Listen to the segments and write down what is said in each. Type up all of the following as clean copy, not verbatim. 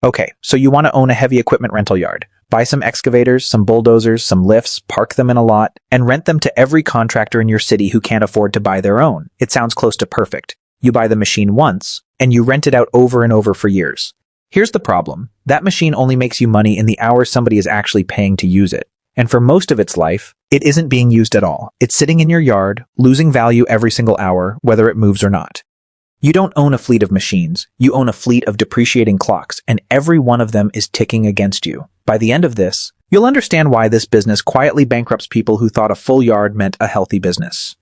Okay, so you want to own a heavy equipment rental yard. Buy some excavators, some bulldozers, some lifts, park them in a lot, and rent them to every contractor in your city who can't afford to buy their own. It sounds close to perfect. You buy the machine once, and you rent it out over and over for years. Here's the problem. That machine only makes you money in the hours somebody is actually paying to use it. And for most of its life, it isn't being used at all. It's sitting in your yard, losing value every single hour, whether it moves or not. You don't own a fleet of machines. You own a fleet of depreciating clocks, and every one of them is ticking against you. By the end of this, you'll understand why this business quietly bankrupts people who thought a full yard meant a healthy business.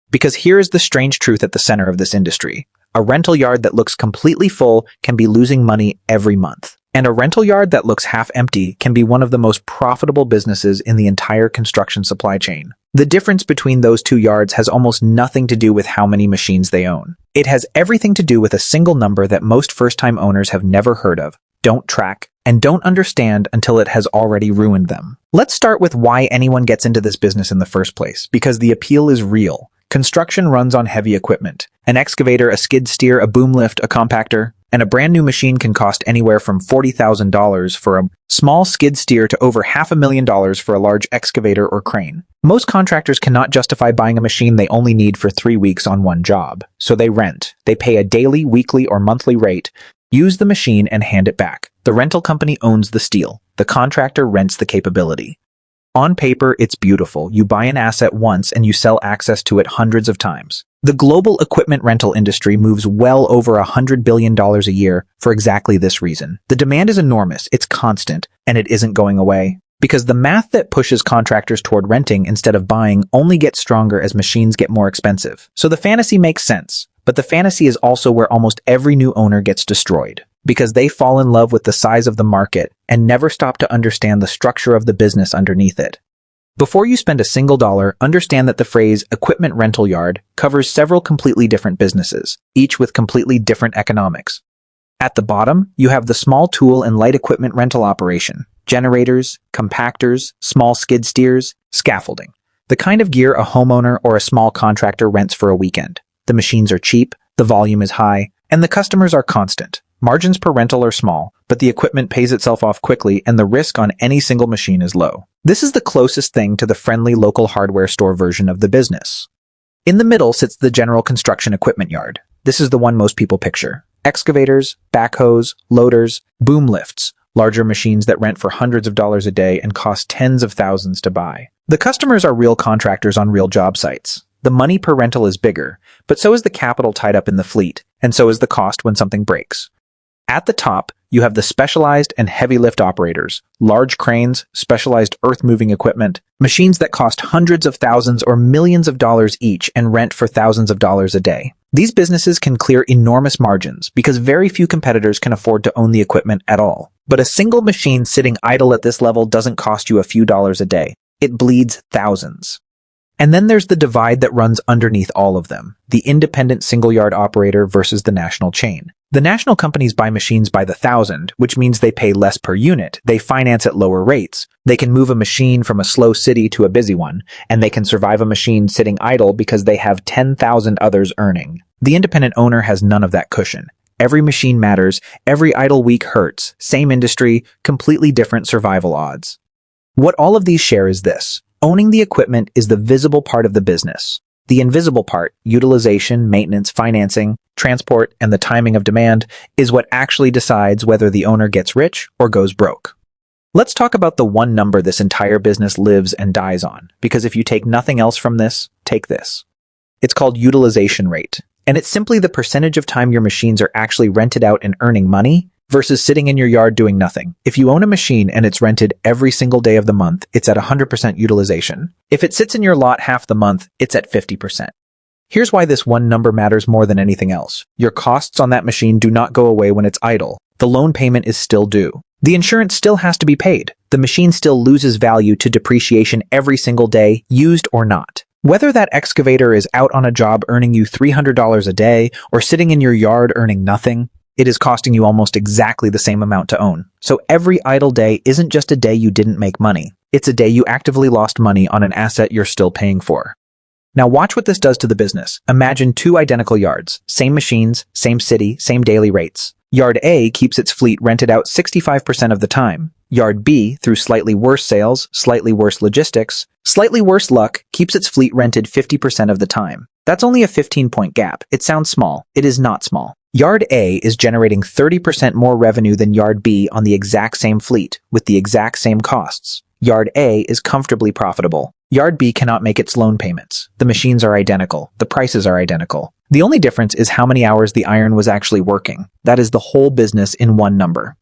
Because here is the strange truth at the center of this industry. A rental yard that looks completely full can be losing money every month. And a rental yard that looks half empty can be one of the most profitable businesses in the entire construction supply chain. The difference between those two yards has almost nothing to do with how many machines they own. It has everything to do with a single number that most first-time owners have never heard of, don't track, and don't understand until it has already ruined them. Let's start with why anyone gets into this business in the first place, because the appeal is real. Construction runs on heavy equipment. An excavator, a skid steer, a boom lift, a compactor, and a brand new machine can cost anywhere from $40,000 for a small skid steer to over $500,000 for a large excavator or crane. Most contractors cannot justify buying a machine they only need for 3 weeks on one job, so they rent. They pay a daily, weekly, or monthly rate, use the machine, and hand it back. The rental company owns the steel. The contractor rents the capability. On paper, it's beautiful. You buy an asset once and you sell access to it hundreds of times. The global equipment rental industry moves well over $100 billion a year for exactly this reason. The demand is enormous, it's constant, and it isn't going away. Because the math that pushes contractors toward renting instead of buying only gets stronger as machines get more expensive. So the fantasy makes sense, but the fantasy is also where almost every new owner gets destroyed. Because they fall in love with the size of the market and never stop to understand the structure of the business underneath it. Before you spend a single dollar, understand that the phrase equipment rental yard covers several completely different businesses, each with completely different economics. At the bottom, you have the small tool and light equipment rental operation, generators, compactors, small skid steers, scaffolding, the kind of gear a homeowner or a small contractor rents for a weekend. The machines are cheap, the volume is high, and the customers are constant. Margins per rental are small, but the equipment pays itself off quickly and the risk on any single machine is low. This is the closest thing to the friendly local hardware store version of the business. In the middle sits the general construction equipment yard. This is the one most people picture. Excavators, backhoes, loaders, boom lifts, larger machines that rent for hundreds of dollars a day and cost tens of thousands to buy. The customers are real contractors on real job sites. The money per rental is bigger, but so is the capital tied up in the fleet, and so is the cost when something breaks. At the top, you have the specialized and heavy lift operators, large cranes, specialized earth-moving equipment, machines that cost hundreds of thousands or millions of dollars each and rent for thousands of dollars a day. These businesses can clear enormous margins because very few competitors can afford to own the equipment at all. But a single machine sitting idle at this level doesn't cost you a few dollars a day. It bleeds thousands. And then there's the divide that runs underneath all of them, the independent single-yard operator versus the national chain. The national companies buy machines by the thousand, which means they pay less per unit. They finance at lower rates. They can move a machine from a slow city to a busy one, and they can survive a machine sitting idle because they have 10,000 others earning. The independent owner has none of that cushion. Every machine matters, every idle week hurts, same industry, completely different survival odds. What all of these share is this. Owning the equipment is the visible part of the business. The invisible part, utilization, maintenance, financing, transport, and the timing of demand, is what actually decides whether the owner gets rich or goes broke. Let's talk about the one number this entire business lives and dies on, because if you take nothing else from this, take this. It's called utilization rate, and it's simply the percentage of time your machines are actually rented out and earning money versus sitting in your yard doing nothing. If you own a machine and it's rented every single day of the month, it's at 100% utilization. If it sits in your lot half the month, it's at 50%. Here's why this one number matters more than anything else. Your costs on that machine do not go away when it's idle. The loan payment is still due. The insurance still has to be paid. The machine still loses value to depreciation every single day, used or not. Whether that excavator is out on a job earning you $300 a day or sitting in your yard earning nothing, it is costing you almost exactly the same amount to own. So every idle day isn't just a day you didn't make money. It's a day you actively lost money on an asset you're still paying for. Now watch what this does to the business. Imagine two identical yards, same machines, same city, same daily rates. Yard A keeps its fleet rented out 65% of the time. Yard B, through slightly worse sales, slightly worse logistics, slightly worse luck, keeps its fleet rented 50% of the time. That's only a 15-point gap. It sounds small. It is not small. Yard A is generating 30% more revenue than Yard B on the exact same fleet, with the exact same costs. Yard A is comfortably profitable. Yard B cannot make its loan payments. The machines are identical. The prices are identical. The only difference is how many hours the iron was actually working. That is the whole business in one number.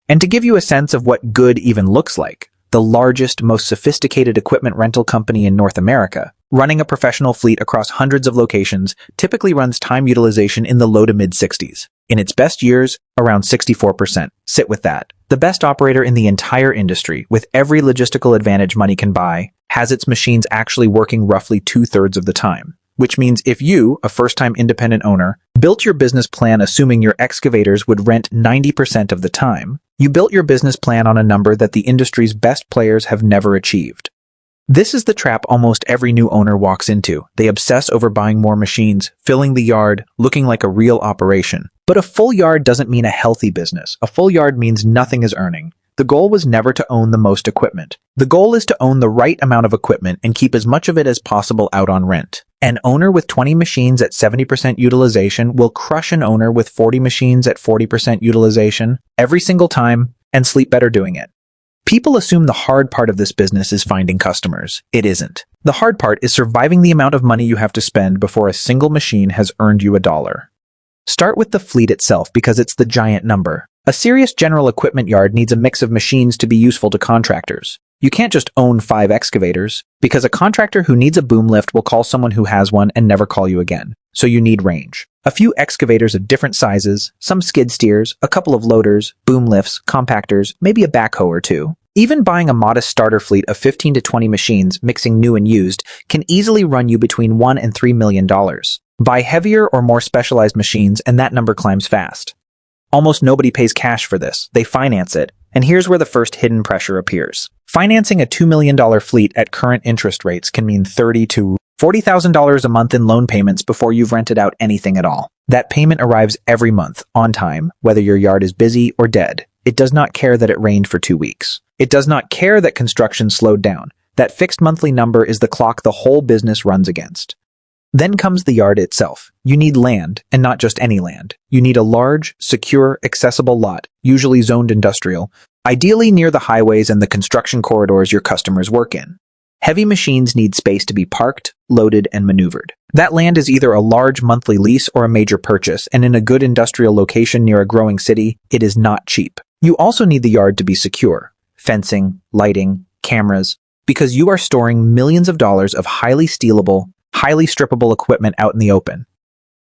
And to give you a sense of what good even looks like, the largest, most sophisticated equipment rental company in North America, running a professional fleet across hundreds of locations, typically runs time utilization in the low to mid-60s. In its best years, around 64%. Sit with that. The best operator in the entire industry, with every logistical advantage money can buy, has its machines actually working roughly 2/3 of the time. Which means if you, a first-time independent owner, built your business plan assuming your excavators would rent 90% of the time, you built your business plan on a number that the industry's best players have never achieved. This is the trap almost every new owner walks into. They obsess over buying more machines, filling the yard, looking like a real operation. But a full yard doesn't mean a healthy business. A full yard means nothing is earning. The goal was never to own the most equipment. The goal is to own the right amount of equipment and keep as much of it as possible out on rent. An owner with 20 machines at 70% utilization will crush an owner with 40 machines at 40% utilization every single time and sleep better doing it. People assume the hard part of this business is finding customers. It isn't. The hard part is surviving the amount of money you have to spend before a single machine has earned you $1. Start with the fleet itself because it's the giant number. A serious general equipment yard needs a mix of machines to be useful to contractors. You can't just own 5 excavators, because a contractor who needs a boom lift will call someone who has one and never call you again. So you need range. A few excavators of different sizes, some skid steers, a couple of loaders, boom lifts, compactors, maybe a backhoe or two. Even buying a modest starter fleet of 15 to 20 machines, mixing new and used, can easily run you between $1 and $3 million. Buy heavier or more specialized machines and that number climbs fast. Almost nobody pays cash for this. They finance it. And here's where the first hidden pressure appears. Financing a $2 million fleet at current interest rates can mean $30,000 to $40,000 a month in loan payments before you've rented out anything at all. That payment arrives every month, on time, whether your yard is busy or dead. It does not care that it rained for 2 weeks. It does not care that construction slowed down. That fixed monthly number is the clock the whole business runs against. Then comes the yard itself. You need land, and not just any land. You need a large, secure, accessible lot, usually zoned industrial, ideally near the highways and the construction corridors your customers work in. Heavy machines need space to be parked, loaded, and maneuvered. That land is either a large monthly lease or a major purchase, and in a good industrial location near a growing city, it is not cheap. You also need the yard to be secure. Fencing, lighting, cameras, because you are storing millions of dollars of highly stealable, highly strippable equipment out in the open.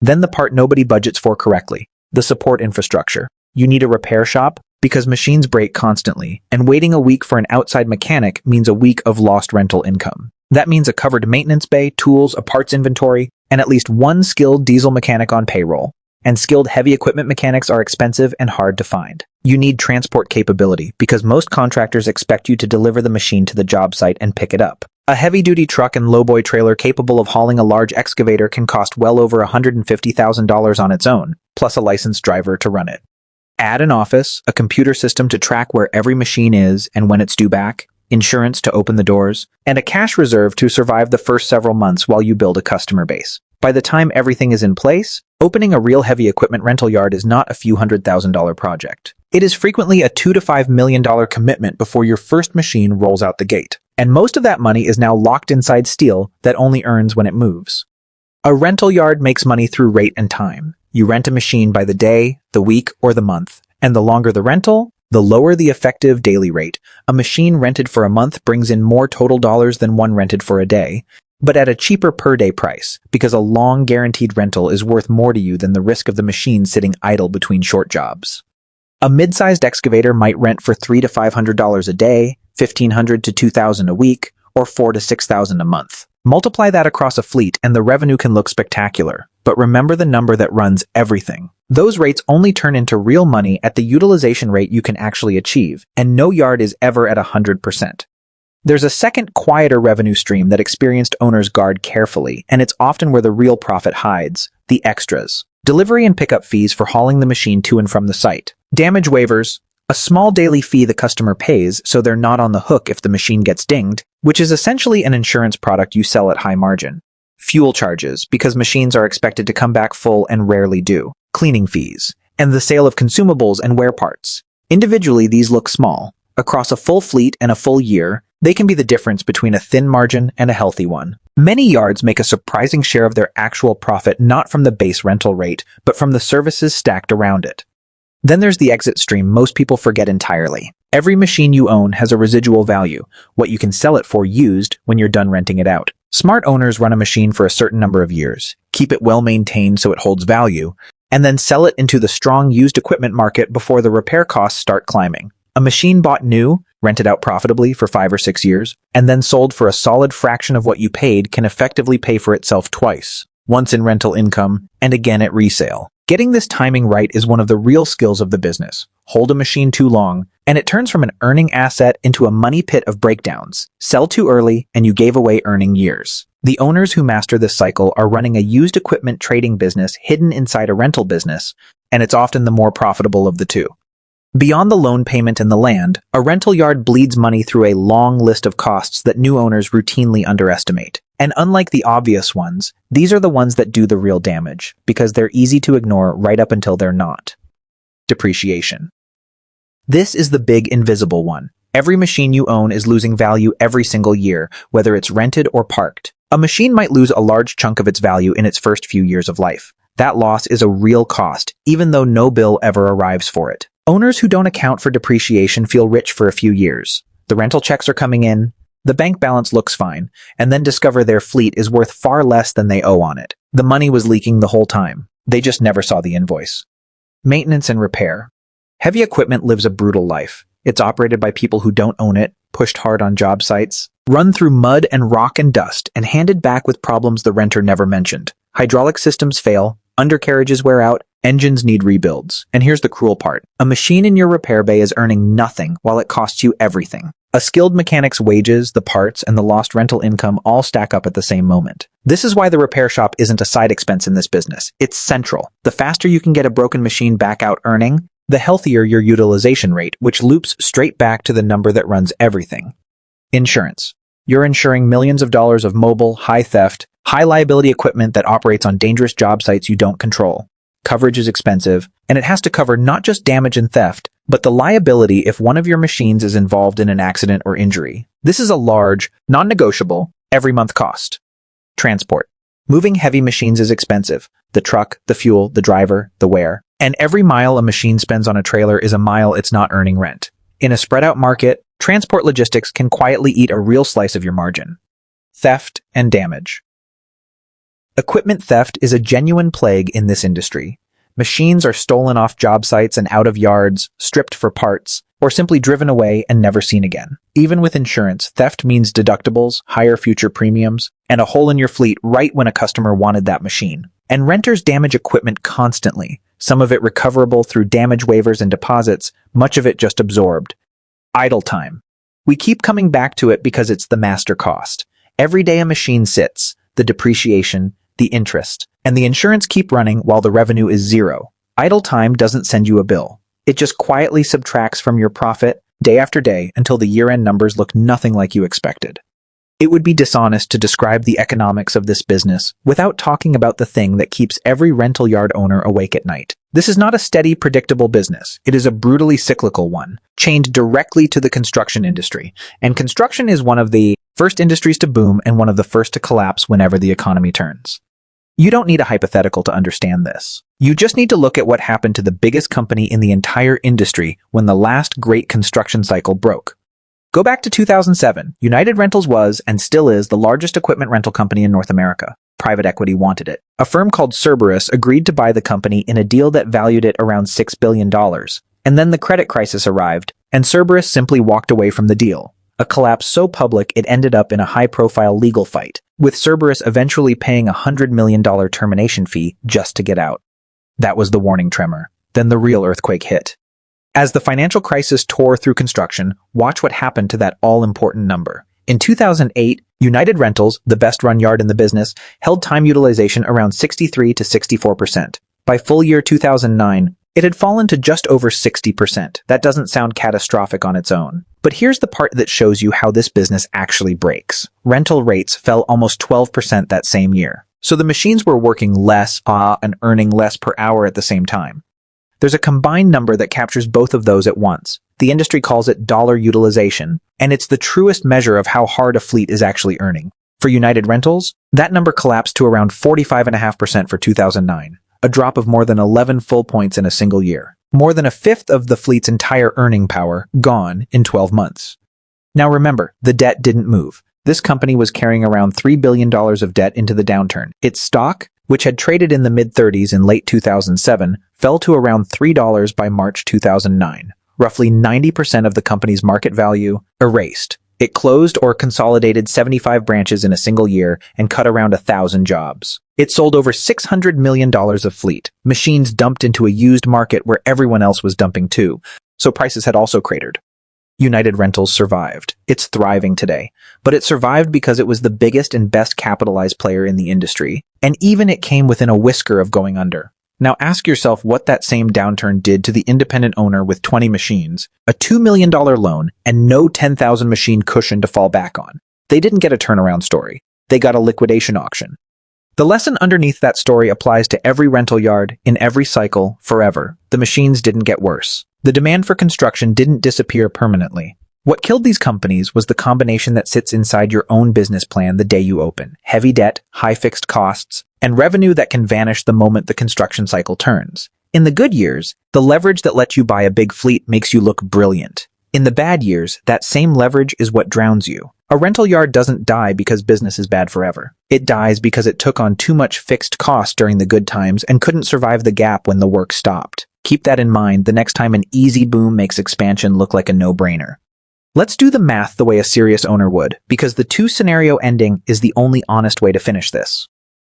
Then the part nobody budgets for correctly, the support infrastructure. You need a repair shop because machines break constantly, and waiting a week for an outside mechanic means a week of lost rental income. That means a covered maintenance bay, tools, a parts inventory, and at least one skilled diesel mechanic on payroll. And skilled heavy equipment mechanics are expensive and hard to find. You need transport capability because most contractors expect you to deliver the machine to the job site and pick it up. A heavy-duty truck and lowboy trailer capable of hauling a large excavator can cost well over $150,000 on its own, plus a licensed driver to run it. Add an office, a computer system to track where every machine is and when it's due back, insurance to open the doors, and a cash reserve to survive the first several months while you build a customer base. By the time everything is in place, opening a real heavy equipment rental yard is not a few $100,000 project. It is frequently a $2 to $5 million commitment before your first machine rolls out the gate. And most of that money is now locked inside steel that only earns when it moves. A rental yard makes money through rate and time. You rent a machine by the day, the week, or the month. And the longer the rental, the lower the effective daily rate. A machine rented for a month brings in more total dollars than one rented for a day, but at a cheaper per-day price, because a long guaranteed rental is worth more to you than the risk of the machine sitting idle between short jobs. A mid-sized excavator might rent for $300 to $500 a day, $1,500 to $2,000 a week, or $4,000 to $6,000 a month. Multiply that across a fleet and the revenue can look spectacular. But remember the number that runs everything. Those rates only turn into real money at the utilization rate you can actually achieve, and no yard is ever at 100%. There's a second, quieter revenue stream that experienced owners guard carefully, and it's often where the real profit hides: the extras. Delivery and pickup fees for hauling the machine to and from the site. Damage waivers, a small daily fee the customer pays so they're not on the hook if the machine gets dinged, which is essentially an insurance product you sell at high margin. Fuel charges, because machines are expected to come back full and rarely do. Cleaning fees, and the sale of consumables and wear parts. Individually, these look small. Across a full fleet and a full year, they can be the difference between a thin margin and a healthy one. Many yards make a surprising share of their actual profit not from the base rental rate, but from the services stacked around it. Then there's the exit stream most people forget entirely. Every machine you own has a residual value, what you can sell it for used when you're done renting it out. Smart owners run a machine for a certain number of years, keep it well maintained so it holds value, and then sell it into the strong used equipment market before the repair costs start climbing. A machine bought new, rented out profitably for 5 or 6 years, and then sold for a solid fraction of what you paid can effectively pay for itself twice, once in rental income and again at resale. Getting this timing right is one of the real skills of the business. Hold a machine too long, and it turns from an earning asset into a money pit of breakdowns. Sell too early, and you gave away earning years. The owners who master this cycle are running a used equipment trading business hidden inside a rental business, and it's often the more profitable of the two. Beyond the loan payment and the land, a rental yard bleeds money through a long list of costs that new owners routinely underestimate. And unlike the obvious ones, these are the ones that do the real damage, because they're easy to ignore right up until they're not. Depreciation. This is the big invisible one. Every machine you own is losing value every single year, whether it's rented or parked. A machine might lose a large chunk of its value in its first few years of life. That loss is a real cost, even though no bill ever arrives for it. Owners who don't account for depreciation feel rich for a few years. The rental checks are coming in, the bank balance looks fine, and then discover their fleet is worth far less than they owe on it. The money was leaking the whole time. They just never saw the invoice. Maintenance and repair. Heavy equipment lives a brutal life. It's operated by people who don't own it, pushed hard on job sites, run through mud and rock and dust, and handed back with problems the renter never mentioned. Hydraulic systems fail, undercarriages wear out, engines need rebuilds. And here's the cruel part. A machine in your repair bay is earning nothing while it costs you everything. A skilled mechanic's wages, the parts, and the lost rental income all stack up at the same moment. This is why the repair shop isn't a side expense in this business. It's central. The faster you can get a broken machine back out earning, the healthier your utilization rate, which loops straight back to the number that runs everything. Insurance. You're insuring millions of dollars of mobile, high theft, high liability equipment that operates on dangerous job sites you don't control. Coverage is expensive, and it has to cover not just damage and theft, but the liability if one of your machines is involved in an accident or injury. This is a large, non-negotiable, every month cost. Transport. Moving heavy machines is expensive. The truck, the fuel, the driver, the wear. And every mile a machine spends on a trailer is a mile it's not earning rent. In a spread-out market, transport logistics can quietly eat a real slice of your margin. Theft and damage. Equipment theft is a genuine plague in this industry. Machines are stolen off job sites and out of yards, stripped for parts, or simply driven away and never seen again. Even with insurance, theft means deductibles, higher future premiums, and a hole in your fleet right when a customer wanted that machine. And renters damage equipment constantly, some of it recoverable through damage waivers and deposits, much of it just absorbed. Idle time. We keep coming back to it because it's the master cost. Every day a machine sits, the depreciation, the interest, and the insurance keep running while the revenue is zero. Idle time doesn't send you a bill. It just quietly subtracts from your profit day after day until the year-end numbers look nothing like you expected. It would be dishonest to describe the economics of this business without talking about the thing that keeps every rental yard owner awake at night. This is not a steady, predictable business. It is a brutally cyclical one, chained directly to the construction industry. And construction is one of the first industries to boom and one of the first to collapse whenever the economy turns. You don't need a hypothetical to understand this. You just need to look at what happened to the biggest company in the entire industry when the last great construction cycle broke. Go back to 2007. United Rentals was, and still is, the largest equipment rental company in North America. Private equity wanted it. A firm called Cerberus agreed to buy the company in a deal that valued it around $6 billion. And then the credit crisis arrived, and Cerberus simply walked away from the deal. A collapse so public it ended up in a high-profile legal fight, with Cerberus eventually paying a $100 million termination fee just to get out. That was the warning tremor. Then the real earthquake hit. As the financial crisis tore through construction, watch what happened to that all-important number. In 2008, United Rentals, the best-run yard in the business, held time utilization around 63 to 64%. By full year 2009, it had fallen to just over 60%. That doesn't sound catastrophic on its own. But here's the part that shows you how this business actually breaks. Rental rates fell almost 12% that same year. So the machines were working less and earning less per hour at the same time. There's a combined number that captures both of those at once. The industry calls it dollar utilization, and it's the truest measure of how hard a fleet is actually earning. For United Rentals, that number collapsed to around 45.5% for 2009, a drop of more than 11 full points in a single year. More than a fifth of the fleet's entire earning power gone in 12 months. Now remember, the debt didn't move. This company was carrying around $3 billion of debt into the downturn. Its stock, which had traded in the mid-30s in late 2007, fell to around $3 by March 2009. Roughly 90% of the company's market value erased. It closed or consolidated 75 branches in a single year and cut around 1,000 jobs. It sold over $600 million of fleet, machines dumped into a used market where everyone else was dumping too, so prices had also cratered. United Rentals survived. It's thriving today, but it survived because it was the biggest and best capitalized player in the industry, and even it came within a whisker of going under. Now ask yourself what that same downturn did to the independent owner with 20 machines, a $2 million loan, and no 10,000 machine cushion to fall back on. They didn't get a turnaround story. They got a liquidation auction. The lesson underneath that story applies to every rental yard, in every cycle, forever. The machines didn't get worse. The demand for construction didn't disappear permanently. What killed these companies was the combination that sits inside your own business plan the day you open. Heavy debt, high fixed costs, and revenue that can vanish the moment the construction cycle turns. In the good years, the leverage that lets you buy a big fleet makes you look brilliant. In the bad years, that same leverage is what drowns you. A rental yard doesn't die because business is bad forever. It dies because it took on too much fixed cost during the good times and couldn't survive the gap when the work stopped. Keep that in mind the next time an easy boom makes expansion look like a no-brainer. Let's do the math the way a serious owner would, because the two-scenario ending is the only honest way to finish this.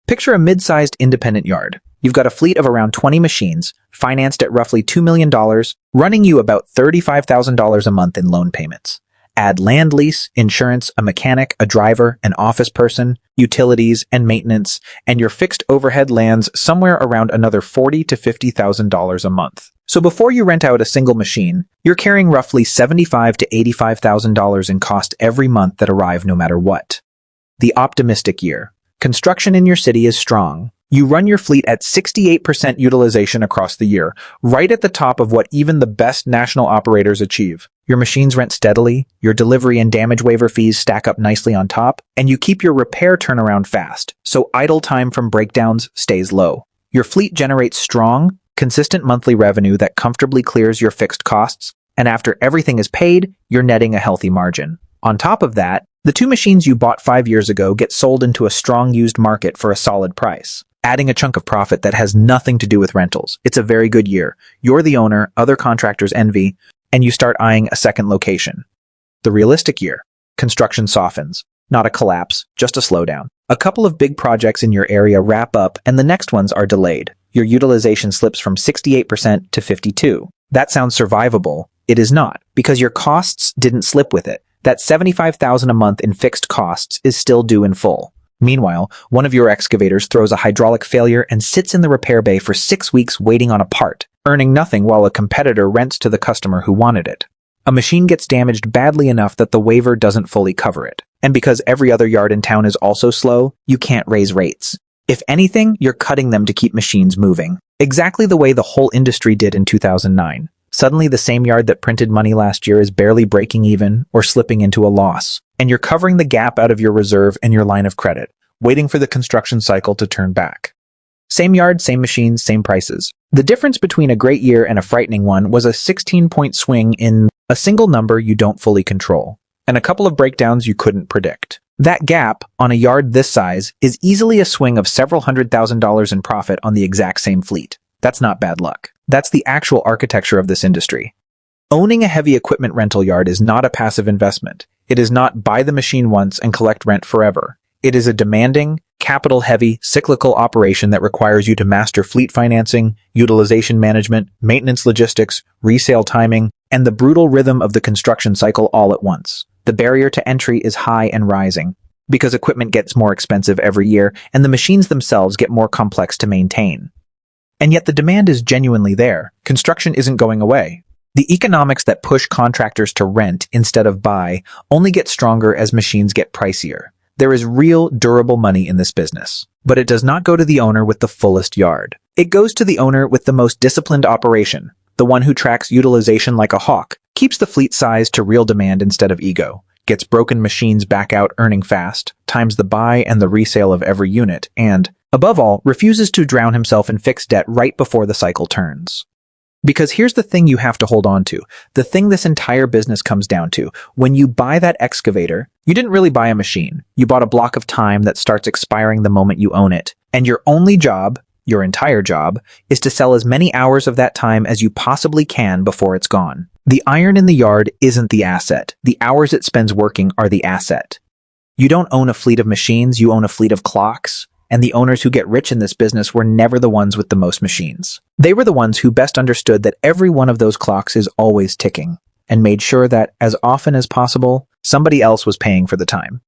Picture a mid-sized independent yard. You've got a fleet of around 20 machines, financed at roughly $2 million, running you about $35,000 a month in loan payments. Add land lease, insurance, a mechanic, a driver, an office person, utilities, and maintenance, and your fixed overhead lands somewhere around another $40,000 to $50,000 a month. So before you rent out a single machine, you're carrying roughly $75,000 to $85,000 in cost every month that arrive no matter what. The optimistic year. Construction in your city is strong. You run your fleet at 68% utilization across the year, right at the top of what even the best national operators achieve. Your machines rent steadily, your delivery and damage waiver fees stack up nicely on top, and you keep your repair turnaround fast, so idle time from breakdowns stays low. Your fleet generates strong, consistent monthly revenue that comfortably clears your fixed costs, and after everything is paid, you're netting a healthy margin. On top of that, the two machines you bought 5 years ago get sold into a strong used market for a solid price, adding a chunk of profit that has nothing to do with rentals. It's a very good year. You're the owner, other contractors envy, and you start eyeing a second location. The realistic year. Construction softens. Not a collapse, just a slowdown. A couple of big projects in your area wrap up and the next ones are delayed. Your utilization slips from 68% to 52%. That sounds survivable. It is not, because your costs didn't slip with it. That $75,000 a month in fixed costs is still due in full. Meanwhile, one of your excavators throws a hydraulic failure and sits in the repair bay for 6 weeks waiting on a part, earning nothing while a competitor rents to the customer who wanted it. A machine gets damaged badly enough that the waiver doesn't fully cover it. And because every other yard in town is also slow, you can't raise rates. If anything, you're cutting them to keep machines moving. Exactly the way the whole industry did in 2009. Suddenly, the same yard that printed money last year is barely breaking even or slipping into a loss. And you're covering the gap out of your reserve and your line of credit, waiting for the construction cycle to turn back. Same yard, same machines, same prices. The difference between a great year and a frightening one was a 16-point swing in a single number you don't fully control, and a couple of breakdowns you couldn't predict. That gap, on a yard this size, is easily a swing of several $100,000 in profit on the exact same fleet. That's not bad luck. That's the actual architecture of this industry. Owning a heavy equipment rental yard is not a passive investment. It is not buy the machine once and collect rent forever. It is a demanding, capital-heavy, cyclical operation that requires you to master fleet financing, utilization management, maintenance logistics, resale timing, and the brutal rhythm of the construction cycle all at once. The barrier to entry is high and rising, because equipment gets more expensive every year and the machines themselves get more complex to maintain. And yet the demand is genuinely there. Construction isn't going away. The economics that push contractors to rent instead of buy only get stronger as machines get pricier. There is real, durable money in this business. But it does not go to the owner with the fullest yard. It goes to the owner with the most disciplined operation, the one who tracks utilization like a hawk, keeps the fleet size to real demand instead of ego, gets broken machines back out earning fast, times the buy and the resale of every unit, and, above all, refuses to drown himself in fixed debt right before the cycle turns. Because here's the thing you have to hold on to, the thing this entire business comes down to. When you buy that excavator, you didn't really buy a machine. You bought a block of time that starts expiring the moment you own it. And your only job, your entire job, is to sell as many hours of that time as you possibly can before it's gone. The iron in the yard isn't the asset. The hours it spends working are the asset. You don't own a fleet of machines, you own a fleet of clocks. And the owners who get rich in this business were never the ones with the most machines. They were the ones who best understood that every one of those clocks is always ticking, and made sure that, as often as possible, somebody else was paying for the time.